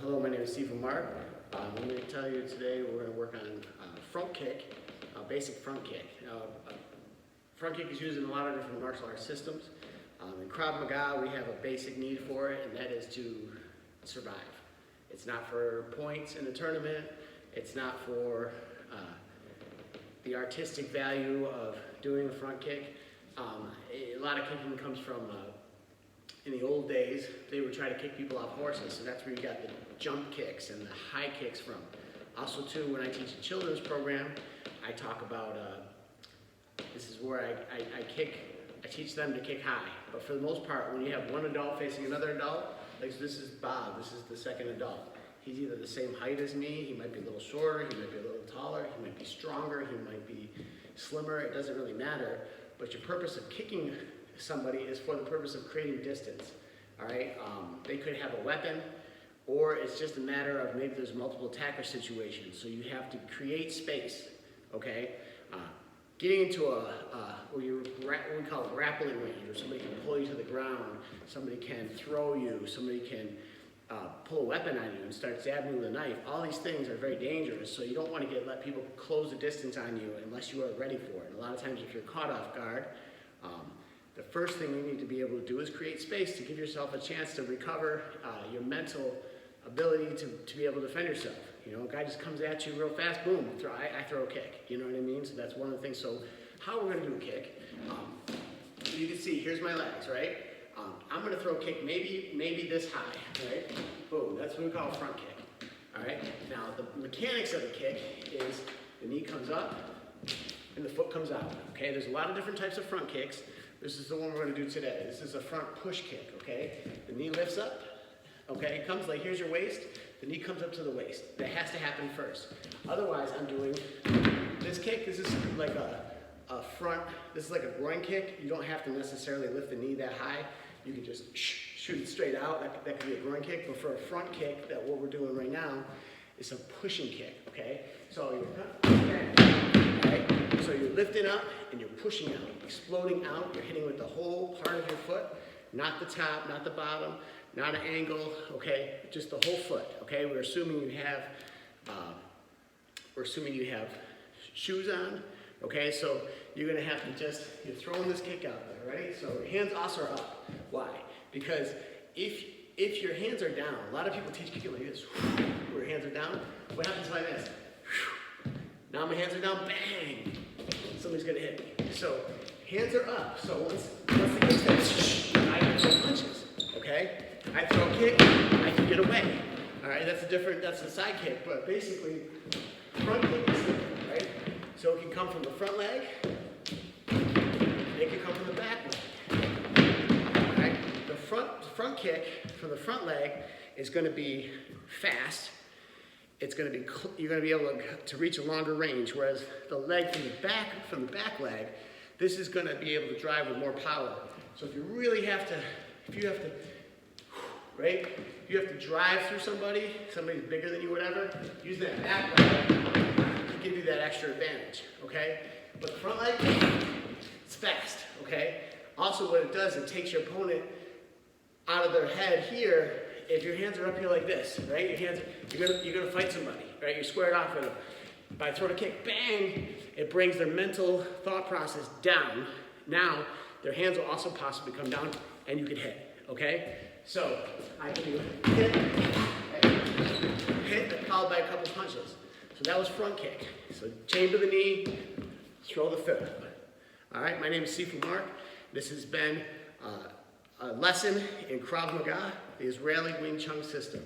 Hello, my name is Sifu Mark. I'm going to tell you today we're going to work on front kick, basic front kick. Front kick is used in a lot of different martial arts systems. In Krav Maga, we have a basic need for it, and that is to survive. It's not for points in the tournament. It's not for the artistic value of doing a front kick. A lot of kicking comes from in the old days, they would try to kick people off horses, so that's where you got the jump kicks and the high kicks from. Also too, when I teach a children's program, I talk about, this is where I teach them to kick high. But for the most part, when you have one adult facing another adult, like this is Bob, this is the second adult. He's either the same height as me, he might be a little shorter, he might be a little taller, he might be stronger, he might be slimmer, it doesn't really matter. But your purpose of kicking somebody is for the purpose of creating distance, all right? They could have a weapon, or it's just a matter of maybe there's multiple attacker situations, so you have to create space, okay? Getting into what we call a grappling range, where somebody can pull you to the ground, somebody can throw you, somebody can pull a weapon on you and start stabbing you with a knife. All these things are very dangerous, so you don't want to let people close the distance on you unless you are ready for it. And a lot of times if you're caught off guard, the first thing you need to be able to do is create space to give yourself a chance to recover your mental ability to be able to defend yourself. You know, a guy just comes at you real fast, boom, I throw a kick. You know what I mean? So that's one of the things. So how we're going to do a kick, you can see, here's my legs, right? I'm going to throw a kick maybe this high, right? Boom, that's what we call a front kick. All right? Now, the mechanics of the kick is the knee comes up and the foot comes out, okay? There's a lot of different types of front kicks. This is the one we're going to do today. This is a front push kick, okay? The knee lifts up, okay? It comes like, here's your waist. The knee comes up to the waist. That has to happen first. Otherwise, I'm doing this kick. This is like a front, this is like a groin kick. You don't have to necessarily lift the knee that high. You can just shoot it straight out. That could be a groin kick. But for a front kick, that what we're doing right now is a pushing kick, okay? So you're lifting up and you're pushing out, exploding out. You're hitting with the whole part of your foot, not the top, not the bottom, not an angle, okay? Just the whole foot, okay? We're assuming you have shoes on, okay? So you're gonna have to you're throwing this kick out there, right? So your hands also are up. Why? Because if your hands are down, a lot of people teach kicking like this, where your hands are down. What happens if I miss? Now my hands are down, bang! Somebody's gonna hit me. So hands are up. So once the kick's there, I can throw punches, okay? I throw a kick, I can get away. All right, that's a side kick, but basically, front kick is different, right? So it can come from the front leg, it can come from the back leg. All right? The front kick from the front leg is gonna be fast. It's going to be, you're going to be able to reach a longer range, whereas the leg from the back leg, this is going to be able to drive with more power. So if you really have to, right? If you have to drive through somebody's bigger than you, whatever, use that back leg to give you that extra advantage, okay? But the front leg, it's fast, okay? Also what it does, it takes your opponent out of their head here. If your hands are up here like this, right? You're gonna fight somebody, right? You're squared off with them. By throwing a kick, bang, it brings their mental thought process down. Now, their hands will also possibly come down and you can hit, okay? So, I can do hit, followed by a couple punches. So that was front kick. So chain to the knee, throw the foot. All right, my name is Sifu Mark. This has been a lesson in Krav Maga, the Israeli Wing Chun system.